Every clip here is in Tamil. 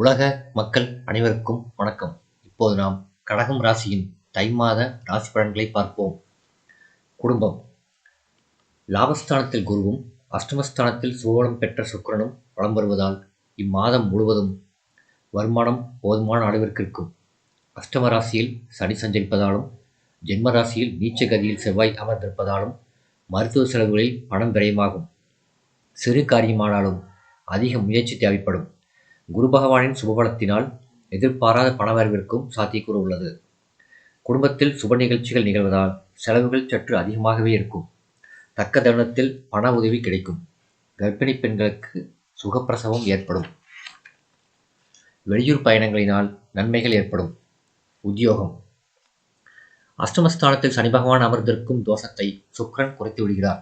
உலக மக்கள் அனைவருக்கும் வணக்கம். இப்போது நாம் கடகம் ராசியின் தை மாத ராசி பலன்களை பார்ப்போம். குடும்பம். லாபஸ்தானத்தில் குருவும் அஷ்டமஸ்தானத்தில் சுபபலம் பெற்ற சுக்கிரனும் வலம் வருவதால் இம்மாதம் முழுவதும் வருமானம் போதுமான அளவிற்கு இருக்கும். அஷ்டம ராசியில் சனி சஞ்சரிப்பதாலும் ஜென்ம ராசியில் நீச்ச கதியில் செவ்வாய் அமர்ந்திருப்பதாலும் மருத்துவ செலவுகளில் பணம் விரயமாகும். சிறு காரியமானாலும் அதிக முயற்சி தேவைப்படும். குரு பகவானின் சுபபலத்தினால் எதிர்பாராத பணவரவிற்கும் சாத்தியக்கூறு உள்ளது. குடும்பத்தில் சுப நிகழ்ச்சிகள் நிகழ்வதால் செலவுகள் சற்று அதிகமாகவே இருக்கும். தக்க தருணத்தில் பண உதவி கிடைக்கும். கர்ப்பிணி பெண்களுக்கு சுகப்பிரசவம் ஏற்படும். வெளியூர் பயணங்களினால் நன்மைகள் ஏற்படும். உத்தியோகம். அஷ்டமஸ்தானத்தில் சனி பகவான் அமர்ந்திருக்கும் தோஷத்தை சுக்கிரன் குறைத்து விடுகிறார்.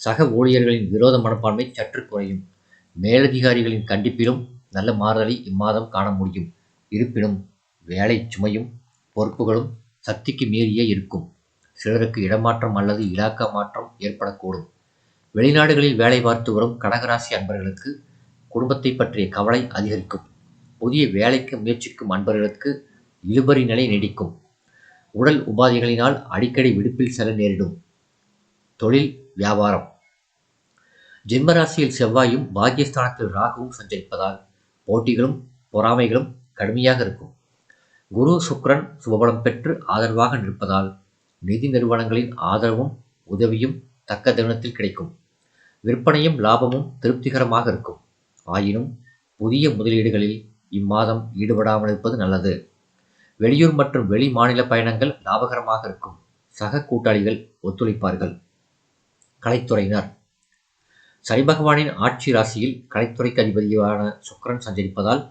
சக ஊழியர்களின் விரோத மனப்பான்மை சற்று குறையும். மேலதிகாரிகளின் கண்டிப்பிலும் நல்ல மாறுதலை இம்மாதம் காண முடியும். இருப்பினும் வேலை சுமையும் பொறுப்புகளும் சக்திக்கு மீறியே இருக்கும். சிலருக்கு இடமாற்றம் அல்லது இலாக்கா மாற்றம் ஏற்படக்கூடும். வெளிநாடுகளில் வேலை பார்த்து வரும் கடகராசி அன்பர்களுக்கு குடும்பத்தை பற்றிய கவலை அதிகரிக்கும். புதிய வேலைக்கு முயற்சிக்கும் அன்பர்களுக்கு இழுபறி நிலை நீடிக்கும். உடல் உபாதைகளினால் அடிக்கடி விடுப்பில் செல்ல நேரிடும். தொழில் வியாபாரம். ஜென்மராசியில் செவ்வாயும் பாக்கியஸ்தானத்தில் ராகுவும் சஞ்சரிப்பதால் போட்டிகளும் பொறாமைகளும் கடுமையாக இருக்கும். குரு சுக்கிரன் சுபபலம் பெற்று ஆதரவாக நிற்பதால் நிதி நிறுவனங்களின் ஆதரவும் உதவியும் தக்க தருணத்தில் கிடைக்கும். விற்பனையும் லாபமும் திருப்திகரமாக இருக்கும். ஆயினும் புதிய முதலீடுகளில் இம்மாதம் ஈடுபடாமல் இருப்பது நல்லது. வெளியூர் மற்றும் வெளி மாநில பயணங்கள் லாபகரமாக இருக்கும். சக கூட்டாளிகள் ஒத்துழைப்பார்கள். கலைத்துறையினர். சனி பகவானின் ஆட்சி ராசியில் கலைத்துறைக்கு அதிபதியான சுக்கிரன் சஞ்சரிப்பதால்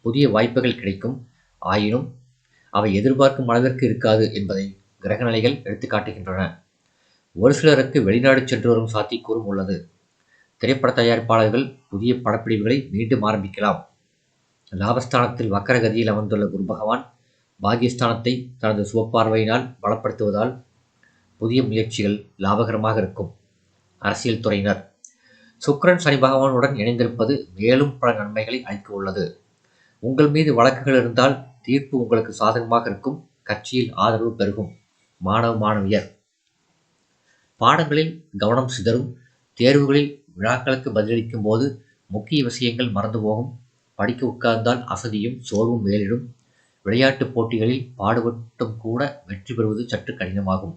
புதிய வாய்ப்புகள் கிடைக்கும். ஆயினும் அவை எதிர்பார்க்கும் அளவிற்கு இருக்காது என்பதை கிரகநிலைகள் எடுத்துக்காட்டுகின்றன. ஒரு சிலருக்கு வெளிநாடு சென்று வரும் சாத்தியக்கூறும் உள்ளது. திரைப்பட தயாரிப்பாளர்கள் புதிய படப்பிடிப்புகளை மீண்டும் ஆரம்பிக்கலாம். லாபஸ்தானத்தில் வக்கரகதியில் அமர்ந்துள்ள குரு பகவான் பாகியஸ்தானத்தை தனது சுபப்பார்வையினால் பலப்படுத்துவதால் புதிய முயற்சிகள் லாபகரமாக இருக்கும். அரசியல் துறையினர். சுக்கிரன் சனி பகவானுடன் இணைந்திருப்பது மேலும் பல நன்மைகளை அளிக்க உள்ளது. உங்கள் மீது வழக்குகள் இருந்தால் தீர்ப்பு உங்களுக்கு சாதகமாக இருக்கும். கட்சியில் ஆதரவு பெருகும். மாணவ மாணவியர். பாடங்களில் கவனம் சிதறும். தேர்வுகளில் வினாக்களுக்கு பதிலளிக்கும் போது முக்கிய விஷயங்கள் மறந்து போகும். படிக்க உட்கார்ந்தால் அசதியும் சோர்வும் மேலிடும். விளையாட்டுப் போட்டிகளில் பாடுபட்டும் கூட வெற்றி பெறுவது சற்று கடினமாகும்.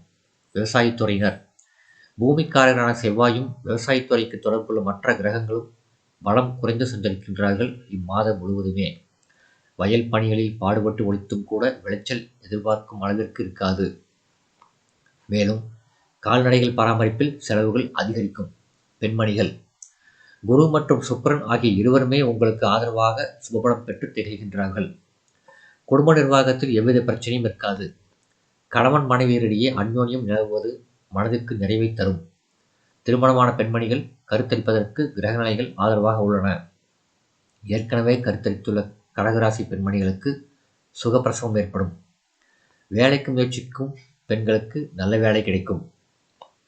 விவசாயத்துறையினர். பூமிக்காரரான செவ்வாயும் விவசாயத்துறைக்கு தொடர்புள்ள மற்ற கிரகங்களும் பலம் குறைந்து சஞ்சரிக்கின்றார்கள் இம்மாதம் முழுவதுமே. வயல் பணிகளில் பாடுபட்டு ஒழித்தும் கூட விளைச்சல் எதிர்பார்க்கும் அளவிற்கு இருக்காது. மேலும் கால்நடைகள் பராமரிப்பில் செலவுகள் அதிகரிக்கும். பெண்மணிகள். குரு மற்றும் சுக்கிரன் ஆகிய இருவருமே உங்களுக்கு ஆதரவாக சுபபலம் பெற்று திகழ்கின்றார்கள். குடும்ப நிர்வாகத்தில் எவ்வித பிரச்சனையும் இருக்காது. கணவன் மனைவியரிடையே அந்யோன்யம் நிலவுவது மனதிற்கு நிறைவை தரும். திருமணமான பெண்மணிகள் கருத்தரிப்பதற்கு கிரகநிலைகள் ஆதரவாக உள்ளன. ஏற்கனவே கருத்தரித்துள்ள கடகராசி பெண்மணிகளுக்கு சுகப்பிரசவம் ஏற்படும். வேலைக்கு முயற்சிக்கும் பெண்களுக்கு நல்ல வேலை கிடைக்கும்.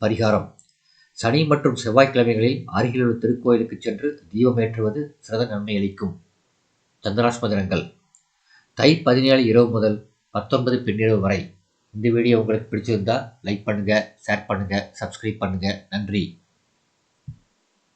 பரிகாரம். சனி மற்றும் செவ்வாய்க்கிழமைகளில் அருகிலுள்ள திருக்கோயிலுக்கு சென்று தீபமேற்றுவது சிறந்த நன்மை அளிக்கும். சந்திராஷ்டம தினங்கள் தை 17 இரவு முதல் 19 பின்னிரவு வரை. இந்த வீடியோ உங்களுக்கு பிடிச்சிருந்தா லைக் பண்ணுங்கள், ஷேர் பண்ணுங்கள், சப்ஸ்கிரைப் பண்ணுங்கள். நன்றி.